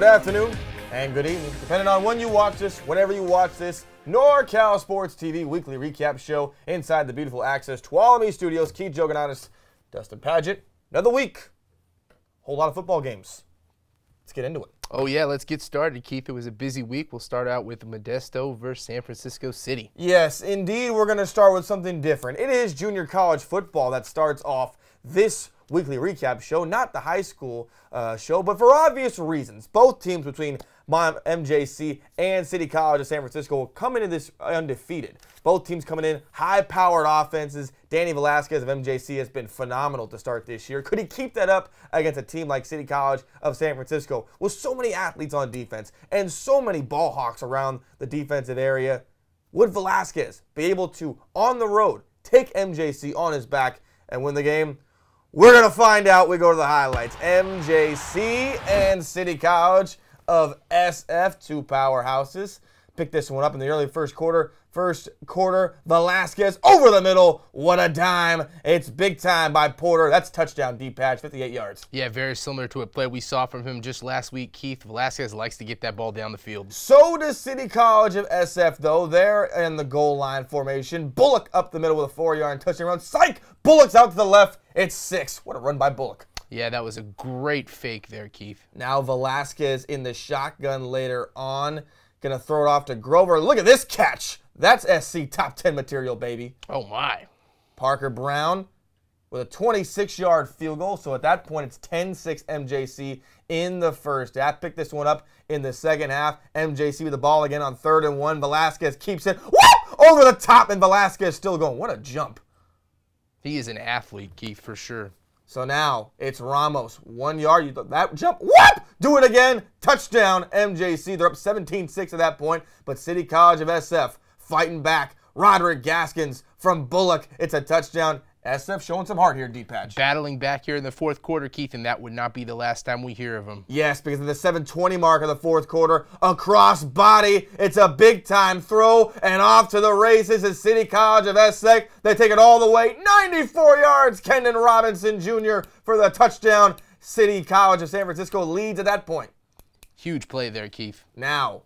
Good afternoon and good evening, depending on when you watch this, whenever you watch this. NorCal Sports TV weekly recap show inside the beautiful Access Tuolumne Studios. Keith Jouganatos, Dustin Padgett. Another week. Whole lot of football games. Let's get into it. Oh, yeah, let's get started, Keith. It was a busy week. We'll start out with Modesto versus San Francisco City. Yes, indeed, we're going to start with something different. It is junior college football that starts off this weekly recap show, not the high school show, but for obvious reasons. Both teams between MJC and City College of San Francisco will come into this undefeated. Both teams coming in high-powered offenses. Danny Velasquez of MJC has been phenomenal to start this year. Could he keep that up against a team like City College of San Francisco with so many athletes on defense and so many ball hawks around the defensive area? Would Velasquez be able to, on the road, take MJC on his back and win the game? We're going to find out. We go to the highlights. MJC and City College of SF, two powerhouses. Picked this one up in the early first quarter. First quarter, Velasquez over the middle. What a dime. It's big time by Porter. That's touchdown, deep patch, 58 yards. Yeah, very similar to a play we saw from him just last week, Keith. Velasquez likes to get that ball down the field. So does City College of SF, though. They're in the goal line formation. Bullock up the middle with a 4-yard touchdown run. Psych! Bullock's out to the left. It's 6. What a run by Bullock. Yeah, that was a great fake there, Keith. Now Velasquez in the shotgun later on. Going to throw it off to Grover. Look at this catch. That's SC top 10 material, baby. Oh, my. Parker Brown with a 26-yard field goal. So at that point, it's 10-6 MJC in the first half. Picked this one up in the second half. MJC with the ball again on 3rd and 1. Velasquez keeps it. Whoop! Over the top, and Velasquez still going. What a jump. He is an athlete, Keith, for sure. So now it's Ramos. 1 yard. That jump. Whoop! Do it again. Touchdown, MJC. They're up 17-6 at that point. But City College of SF fighting back. Roderick Gaskins from Bullock. It's a touchdown. SF showing some heart here, D-Patch. Battling back here in the fourth quarter, Keith, and that would not be the last time we hear of him. Yes, because of the 7:20 mark of the fourth quarter, across body, it's a big-time throw, and off to the races is City College of SF. They take it all the way, 94 yards. Kendon Robinson Jr. for the touchdown. City College of San Francisco leads at that point. Huge play there, Keith. Now,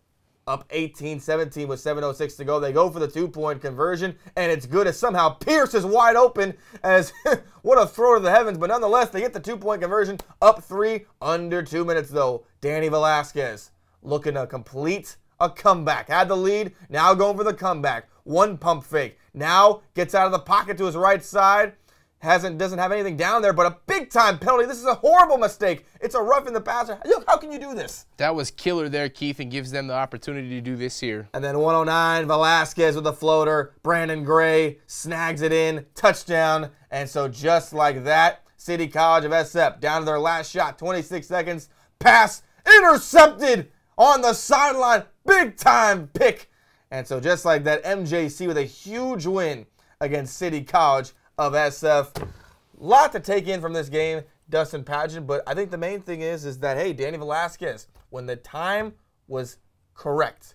up 18-17 with 7:06 to go. They go for the 2-point conversion, and it's good as somehow Pierce is wide open as what a throw to the heavens. But nonetheless, they get the 2-point conversion, up 3, under 2 minutes though. Danny Velasquez looking to complete a comeback. Had the lead, now going for the comeback. One pump fake. Now gets out of the pocket to his right side. Doesn't have anything down there, but a big-time penalty. This is a horrible mistake. It's a roughing the passer. How can you do this? That was killer there, Keith, and gives them the opportunity to do this here. And then 109, Velasquez with a floater. Brandon Gray snags it in. Touchdown. And so just like that, City College of SF down to their last shot. 26 seconds. Pass intercepted on the sideline. Big-time pick. And so just like that, MJC with a huge win against City College of SF. Lot to take in from this game, Dustin Padgett, but I think the main thing is that, hey, Danny Velasquez, when the time was correct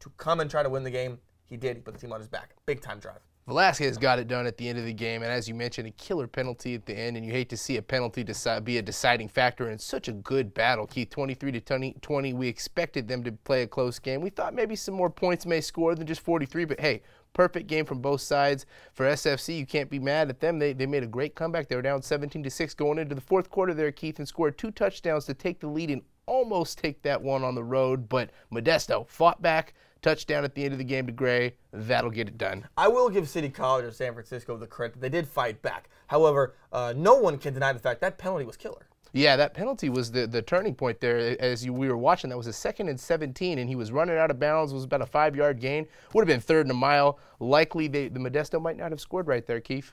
to come and try to win the game, he did. He put the team on his back. Big-time drive. Velasquez got it done at the end of the game, and as you mentioned, a killer penalty at the end, and you hate to see a penalty be a deciding factor in such a good battle. Keith, 23-20, we expected them to play a close game. We thought maybe some more points may score than just 43, but hey, perfect game from both sides. For SFC, you can't be mad at them. They made a great comeback. They were down 17-6 going into the fourth quarter there, Keith, and scored 2 touchdowns to take the lead and almost take that one on the road, but Modesto fought back. Touchdown at the end of the game to Gray. That'll get it done. I will give City College of San Francisco the credit. They did fight back. However, no one can deny the fact that penalty was killer. Yeah, that penalty was the turning point there. We were watching, that was a 2nd and 17, and he was running out of bounds. It was about a 5-yard gain. Would have been 3rd and a mile. Likely, the Modesto might not have scored right there, Keith.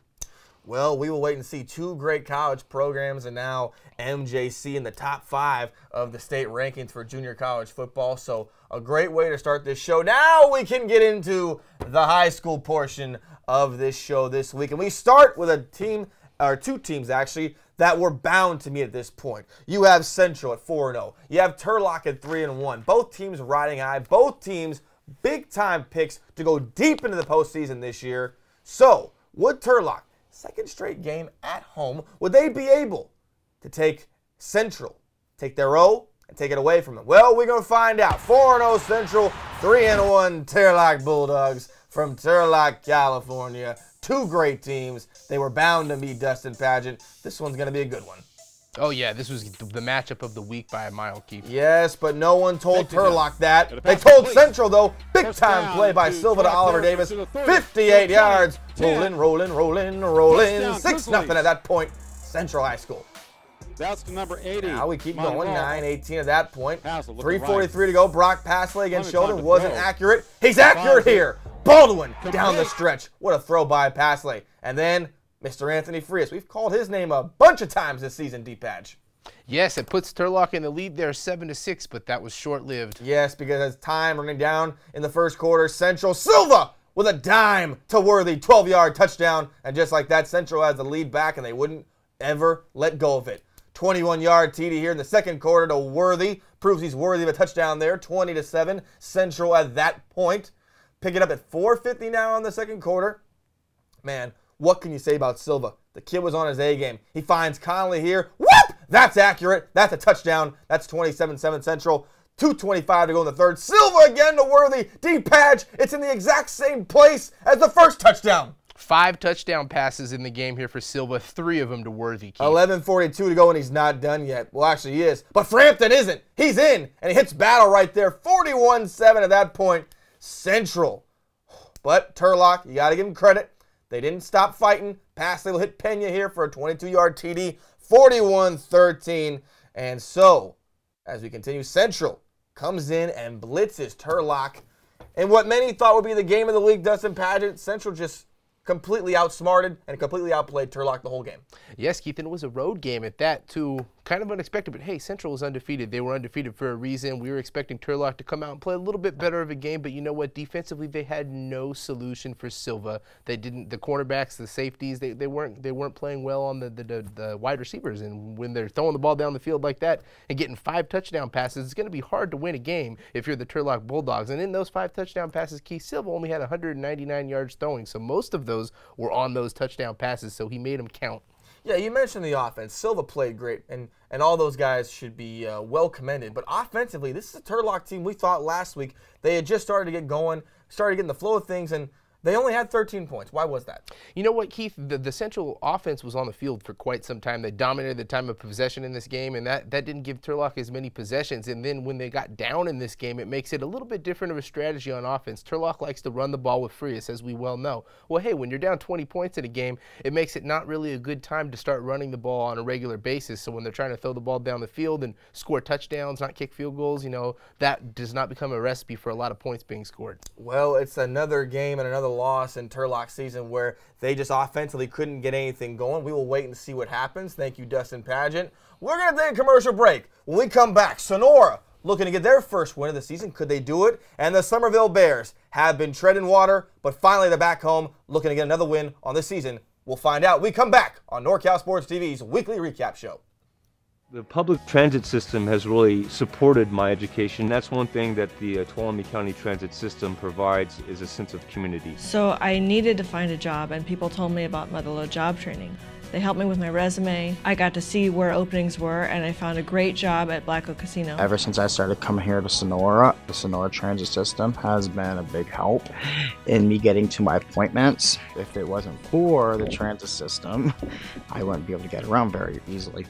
Well, we will wait and see. 2 great college programs, and now MJC in the top 5 of the state rankings for junior college football. So a great way to start this show. Now we can get into the high school portion of this show this week. And we start with a team, or 2 teams actually, that were bound to meet at this point. You have Central at 4-0. You have Turlock at 3-1. Both teams riding high. Both teams big-time picks to go deep into the postseason this year. So, would Turlock, second straight game at home, would they be able to take Central, take their O, and take it away from them? Well, we're going to find out. 4-0 Central, 3-1 Turlock Bulldogs from Turlock, California. Two great teams. They were bound to meet Dustin Padgett. This one's going to be a good one. Oh, yeah, this was the matchup of the week by a mile, Keith. Yes, but no one told Turlock that. They told Central, though. Big-time play by Silva to Oliver Davis. 58 yards. Rolling, rolling, rolling, rolling. 6-0 at that point. Central High School. That's to number 80. Now we keep going. 9-18 at that point. 3:43 to go. Brock Passley against Sheldon wasn't accurate. He's accurate here. Baldwin down the stretch. What a throw by Passley. And then Mr. Anthony Frias. We've called his name a bunch of times this season, D-Patch. Yes, it puts Turlock in the lead there 7-6, but that was short-lived. Yes, because as time running down in the first quarter, Central Silva with a dime to Worthy, 12-yard touchdown. And just like that, Central has the lead back, and they wouldn't ever let go of it. 21-yard TD here in the second quarter to Worthy. Proves he's worthy of a touchdown there. 20-7. Central at that point. Pick it up at 4:50 now in the second quarter. Man, what can you say about Silva? The kid was on his A game. He finds Conley here. Whoop! That's accurate. That's a touchdown. That's 27-7 Central. 2:25 to go in the third. Silva again to Worthy. D-Patch. It's in the exact same place as the first touchdown. 5 touchdown passes in the game here for Silva, 3 of them to Worthy. 11:42 to go, and he's not done yet. Well, actually, he is. But Frampton isn't. He's in, and he hits Battle right there. 41-7 at that point. Central. But Turlock, you got to give him credit. They didn't stop fighting. Passley will hit Pena here for a 22-yard TD. 41-13. And so, as we continue, Central comes in and blitzes Turlock. And what many thought would be the game of the week, Dustin Padgett, Central just completely outsmarted and completely outplayed Turlock the whole game. Yes, Keith, and it was a road game at that, too. Kind of unexpected, but hey, Central was undefeated. They were undefeated for a reason. We were expecting Turlock to come out and play a little bit better of a game, but you know what? Defensively, they had no solution for Silva. They didn't. The cornerbacks, the safeties, they weren't playing well on the wide receivers. And when they're throwing the ball down the field like that and getting 5 touchdown passes, it's going to be hard to win a game if you're the Turlock Bulldogs. And in those 5 touchdown passes, Keith, Silva only had 199 yards throwing, so most of those were on those touchdown passes, so he made them count. Yeah, you mentioned the offense. Silva played great, and all those guys should be well commended. But offensively, this is a Turlock team we thought last week they had just started to get going, started getting the flow of things, and they only had 13 points. Why was that? You know what, Keith? The Central offense was on the field for quite some time. They dominated the time of possession in this game, and that didn't give Turlock as many possessions. And then when they got down in this game, it makes it a little bit different of a strategy on offense. Turlock likes to run the ball with Frias, as we well know. Well, hey, when you're down 20 points in a game, it makes it not really a good time to start running the ball on a regular basis. So when they're trying to throw the ball down the field and score touchdowns, not kick field goals, you know, that does not become a recipe for a lot of points being scored. Well, it's another game and another loss in Turlock season where they just offensively couldn't get anything going. We will wait and see what happens. Thank you, Dustin Padgett. We're going to take a commercial break. When we come back, Sonora looking to get their first win of the season. Could they do it? And the Somerville Bears have been treading water, but finally they're back home looking to get another win on this season. We'll find out. We come back on NorCal Sports TV's weekly recap show. The public transit system has really supported my education. That's one thing that the Tuolumne County Transit System provides is a sense of community. So I needed to find a job, and people told me about Motherlode job training. They helped me with my resume. I got to see where openings were, and I found a great job at Black Oak Casino. Ever since I started coming here to Sonora, the Sonora Transit System has been a big help in me getting to my appointments. If it wasn't for the transit system, I wouldn't be able to get around very easily.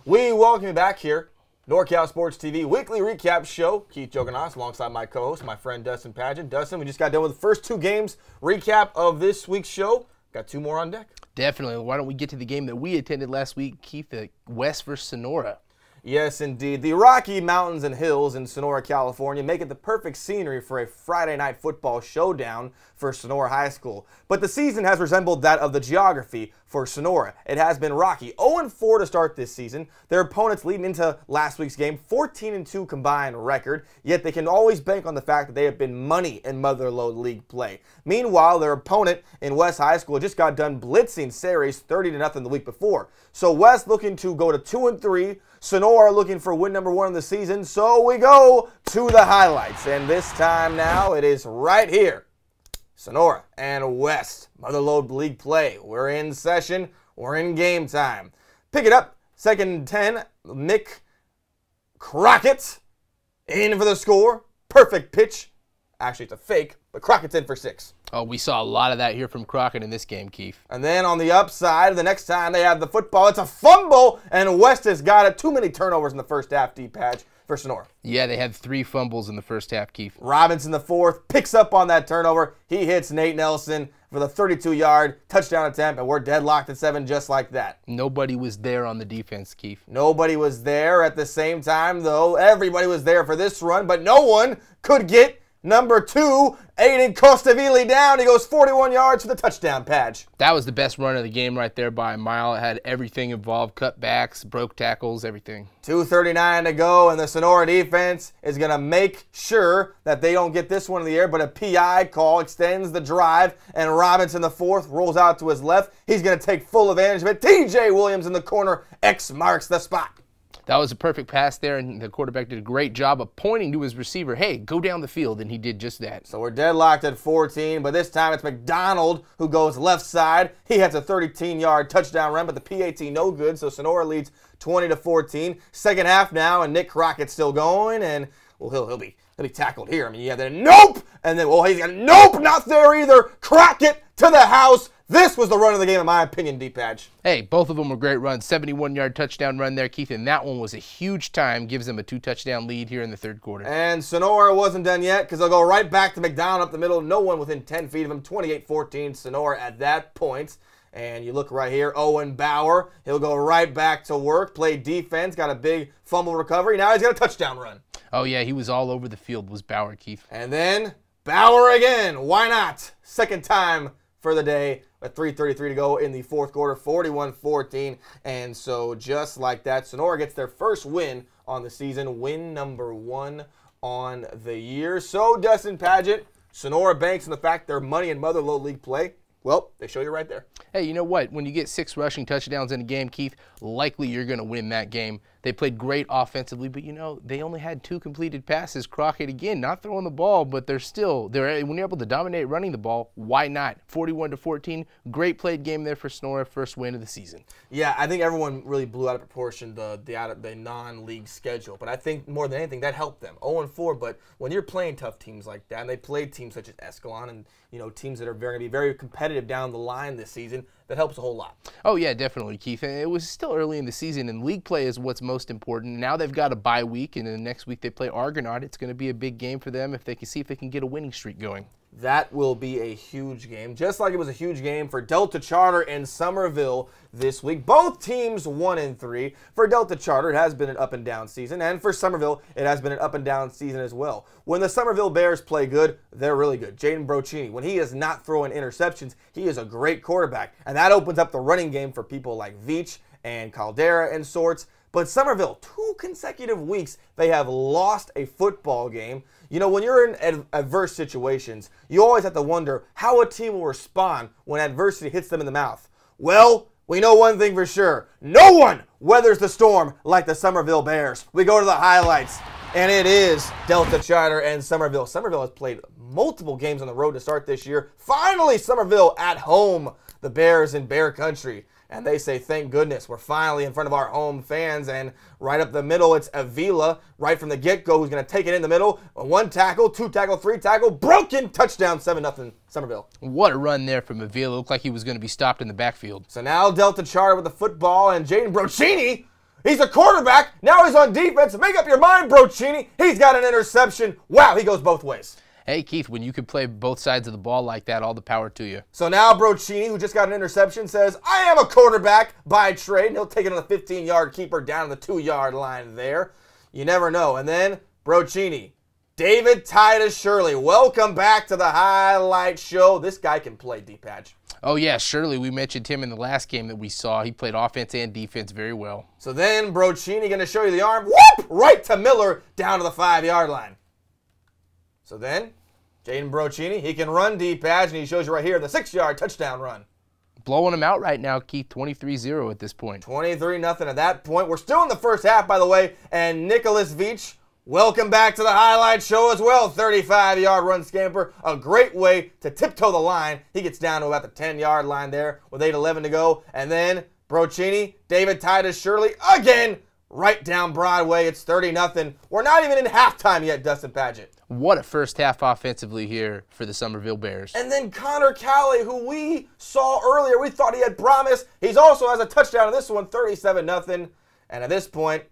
We welcome you back here. NorCal Sports TV weekly recap show. Keith Jouganatos alongside my co-host, my friend Dustin Padgett. Dustin, we just got done with the first 2 games recap of this week's show. Got 2 more on deck. Definitely. Why don't we get to the game that we attended last week, Keith, the West versus Sonora. Yes, indeed. The Rocky Mountains and Hills in Sonora, California make it the perfect scenery for a Friday night football showdown for Sonora High School. But the season has resembled that of the geography for Sonora. It has been rocky. 0-4 to start this season. Their opponents leading into last week's game, 14-2 combined record, yet they can always bank on the fact that they have been money in Motherlode League play. Meanwhile, their opponent in West High School just got done blitzing Ceres 30-0 the week before. So West looking to go to 2-3. Sonora looking for win number 1 of the season, so we go to the highlights. And this time now, it is right here. Sonora and West, Motherlode League play. We're in session. We're in game time. Pick it up. 2nd and 10. Mick Crockett in for the score. Perfect pitch. Actually, it's a fake, but Crockett's in for 6. Oh, we saw a lot of that here from Crockett in this game, Keith. And then on the upside, the next time they have the football, it's a fumble, and West has got it. Too many turnovers in the first half, D-Patch, for Sonora. Yeah, they had 3 fumbles in the first half, Keith. Robinson, the 4th, picks up on that turnover. He hits Nate Nelson for the 32-yard touchdown attempt, and we're deadlocked at 7 just like that. Nobody was there on the defense, Keith. Nobody was there at the same time, though. Everybody was there for this run, but no one could get number 2, Aiden Costavili down. He goes 41 yards for the touchdown, Padge. That was the best run of the game right there by a mile. It had everything involved, cutbacks, broke tackles, everything. 2:39 to go, and the Sonora defense is going to make sure that they don't get this one in the air, but a PI call extends the drive, and Robinson, the 4th, rolls out to his left. He's going to take full advantage of it. TJ Williams in the corner. X marks the spot. That was a perfect pass there, and the quarterback did a great job of pointing to his receiver, hey, go down the field, and he did just that. So we're deadlocked at 14, but this time it's McDonald who goes left side. He has a 13-yard touchdown run, but the PAT no good, so Sonora leads 20-14. Second half now, and Nick Crockett's still going, and well, he'll be tackled here. I mean, yeah, then nope, and then well, he's got nope, not there either. Crockett to the house. This was the run of the game, in my opinion, D-Patch. Hey, both of them were great runs. 71-yard touchdown run there, Keith, and that one was a huge time. Gives them a 2-touchdown lead here in the third quarter. And Sonora wasn't done yet because they'll go right back to McDonald up the middle. No one within 10 feet of him. 28-14 Sonora at that point. And you look right here, Owen Bauer. He'll go right back to work, play defense, got a big fumble recovery. Now he's got a touchdown run. Oh, yeah, he was all over the field, was Bauer, Keith. And then Bauer again. Why not? Second time for the day. At 3:33 to go in the fourth quarter, 41-14. And so just like that, Sonora gets their first win on the season, win number 1 on the year. So Dustin, Padgett, Sonora banks on the fact their money in Mother Lode League play. Well, they show you right there. Hey, you know what? When you get 6 rushing touchdowns in a game, Keith, likely you're going to win that game. They played great offensively, but, you know, they only had 2 completed passes. Crockett, again, not throwing the ball, but when you're able to dominate running the ball, why not? 41-14, great played game there for Sonora, first win of the season. Yeah, I think everyone really blew out of proportion the non-league schedule, but I think more than anything that helped them. 0-4, but when you're playing tough teams like that, and they played teams such as Escalon and, you know, teams that are going to be very competitive down the line this season, that helps a whole lot. Oh, yeah, definitely, Keith. And it was still early in the season, and league play is what's most important. Now they've got a bye week, and then the next week they play Argonaut. It's going to be a big game for them if they can see if they can get a winning streak going. That will be a huge game, just like it was a huge game for Delta Charter and Somerville this week. Both teams 1-3. For Delta Charter, it has been an up-and-down season, and for Somerville, it has been an up-and-down season as well. When the Somerville Bears play good, they're really good. Jaden Brochini, when he is not throwing interceptions, he is a great quarterback, and that opens up the running game for people like Veach and Caldera and sorts. But Somerville, 2 consecutive weeks, they have lost a football game. You know, when you're in adverse situations, you always have to wonder how a team will respond when adversity hits them in the mouth. Well, we know one thing for sure. No one weathers the storm like the Somerville Bears. We go to the highlights, and it is Delta Charter and Somerville. Somerville has played multiple games on the road to start this year. Finally, Somerville at home. The Bears in Bear Country. And they say, thank goodness, we're finally in front of our home fans. And right up the middle, it's Avila, right from the get-go, who's going to take it in the middle. 1 tackle, 2 tackle, 3 tackle, broken, touchdown, 7-0, Somerville. What a run there from Avila. Looked like he was going to be stopped in the backfield. So now Delta Charter with the football, and Jaden Brochini, he's a quarterback. Now he's on defense. Make up your mind, Brochini. He's got an interception. Wow, he goes both ways. Hey, Keith, when you can play both sides of the ball like that, all the power to you. So now Brochini, who just got an interception, says, I am a quarterback by trade. And he'll take it on the 15-yard keeper down to the 2-yard line there. You never know. And then Brochini, David Titus Shirley, welcome back to the highlight show. This guy can play, D-Patch. Oh, yeah, Shirley, we mentioned him in the last game that we saw. He played offense and defense very well. So then Brochini going to show you the arm. Whoop! Right to Miller down to the 5-yard line. So then, Jaden Brochini, he can run D-Patch, and he shows you right here the 6-yard touchdown run. Blowing him out right now, Keith, 23-0 at this point. 23-0 at that point. We're still in the first half, by the way, and Nicholas Veach, welcome back to the highlight show as well. 35-yard run scamper, a great way to tiptoe the line. He gets down to about the 10-yard line there with 8:11 to go. And then Brochini, David Titus Shirley, again, right down Broadway. It's 30-0. We're not even in halftime yet, Dustin Padgett. What a first half offensively here for the Somerville Bears. And then Connor Calley, who we saw earlier, we thought he had promise. He's also has a touchdown in this one, 37-0. And at this point,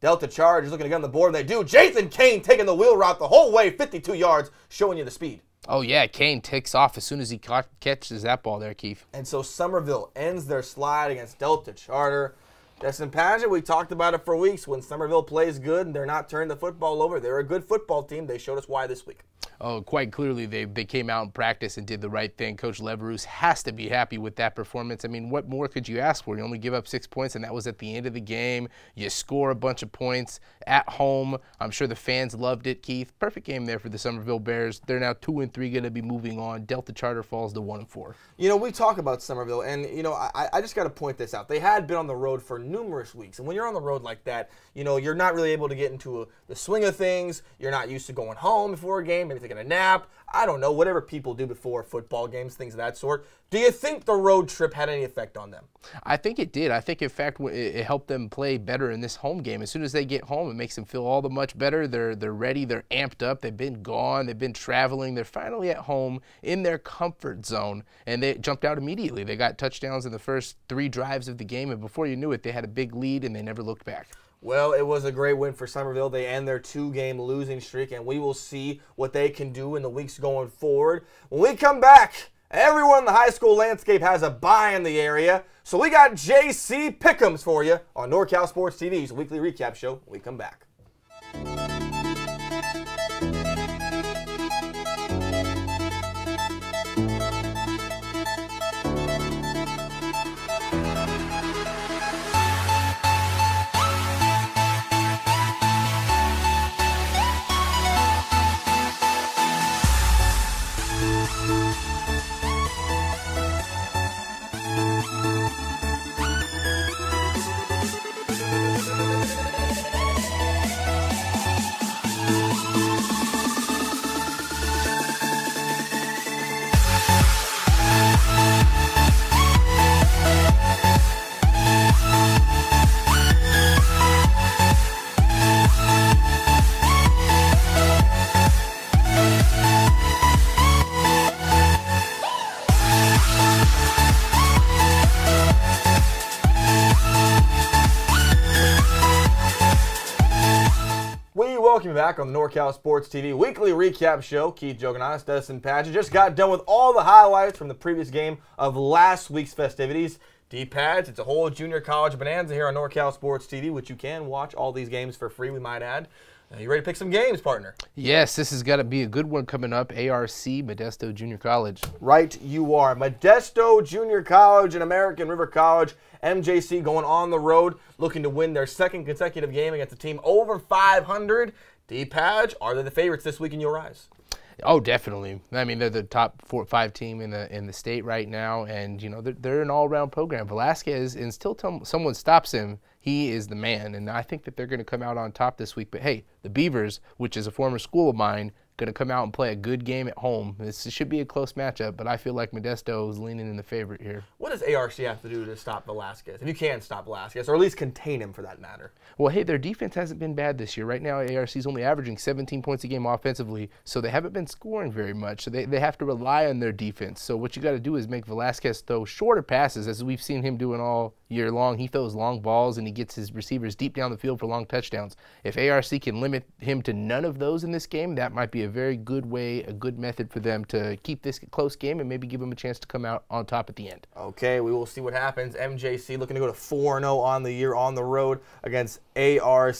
Delta Charge is looking to get on the board, and they do. Jathan Kane taking the wheel route the whole way, 52 yards, showing you the speed. Oh, yeah, Kane takes off as soon as he catches that ball there, Keith. And so Somerville ends their slide against Delta Charter. Dustin Padgett, we talked about it for weeks. When Somerville plays good and they're not turning the football over, they're a good football team. They showed us why this week. Oh, quite clearly they came out in practice and did the right thing. Coach Leveroux has to be happy with that performance. I mean, what more could you ask for? You only give up 6 points, and that was at the end of the game. You score a bunch of points at home. I'm sure the fans loved it, Keith. Perfect game there for the Somerville Bears. They're now 2-3, going to be moving on. Delta Charter falls to 1-4. You know, we talk about Somerville, and, you know, I just got to point this out. They had been on the road for numerous weeks, and when you're on the road like that, you know, you're not really able to get into the swing of things. You're not used to going home before a game, maybe taking a nap. I don't know, whatever people do before football games, things of that sort. Do you think the road trip had any effect on them? I think it did. I think, in fact, it helped them play better in this home game. As soon as they get home, it makes them feel all the much better. They're ready. They're amped up. They've been gone. They've been traveling. They're finally at home in their comfort zone, and they jumped out immediately. They got touchdowns in the first 3 drives of the game, and before you knew it, they had a big lead, and they never looked back. Well, it was a great win for Somerville. They end their 2-game losing streak, and we will see what they can do in the weeks going forward. When we come back, everyone in the high school landscape has a bye in the area, so we got JC Pick'ems for you on NorCal Sports TV's weekly recap show when we come back. Welcome back on the NorCal Sports TV weekly recap show. Keith Jouganatos, Dustin Padgett just got done with all the highlights from the previous game of last week's festivities. D-Pads, it's a whole junior college bonanza here on NorCal Sports TV, which you can watch all these games for free, we might add. You ready to pick some games, partner? Yes, this has got to be a good one coming up. ARC, Modesto Junior College. Right, you are. Modesto Junior College and American River College. MJC going on the road, looking to win their 2nd consecutive game against a team over 500. D-Padge, are they the favorites this week in your eyes? Oh, definitely. I mean, they're the top 4 or 5 team in the state right now, and you know they're an all-around program. Velasquez, until someone stops him, he is the man, and I think that they're going to come out on top this week. But hey, the Beavers, which is a former school of mine, going to come out and play a good game at home. This should be a close matchup, but I feel like Modesto is leaning in the favorite here. What does ARC have to do to stop Velasquez? If you can stop Velasquez, or at least contain him for that matter. Well, hey, their defense hasn't been bad this year. Right now, ARC is only averaging 17 points a game offensively, so they haven't been scoring very much. So they have to rely on their defense. So what you got to do is make Velasquez throw shorter passes, as we've seen him doing all year long. He throws long balls, and he gets his receivers deep down the field for long touchdowns. If ARC can limit him to none of those in this game, that might be a very good way, a good method for them to keep this a close game and maybe give them a chance to come out on top at the end. Okay, we will see what happens. MJC looking to go to 4-0 on the year on the road against ARC.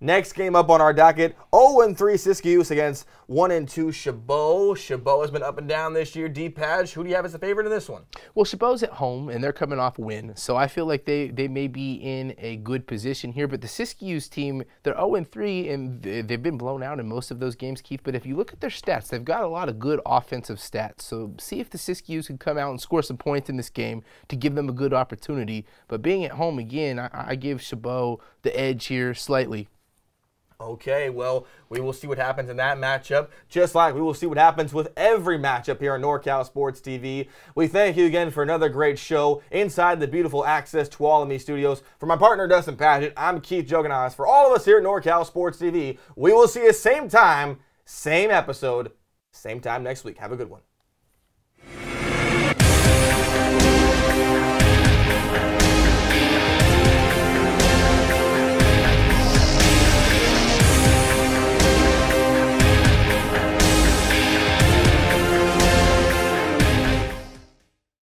Next game up on our docket, 0-3 Siskiyou against 1-2 Chabot. Chabot has been up and down this year. D-Padge, who do you have as the favorite in this one? Well, Chabot's at home, and they're coming off a win, so I feel like they may be in a good position here. But the Siskiyou's team, they're 0-3, and they've been blown out in most of those games, Keith. But if you look at their stats, they've got a lot of good offensive stats. So see if the Siskiyous can come out and score some points in this game to give them a good opportunity. But being at home again, I give Chabot the edge here slightly. Okay, well, we will see what happens in that matchup, just like we will see what happens with every matchup here on NorCal Sports TV. We thank you again for another great show inside the beautiful Access Tuolumne Studios. For my partner, Dustin Padgett, I'm Keith Jouganatos. For all of us here at NorCal Sports TV, we will see you same time, same episode, same time next week. Have a good one.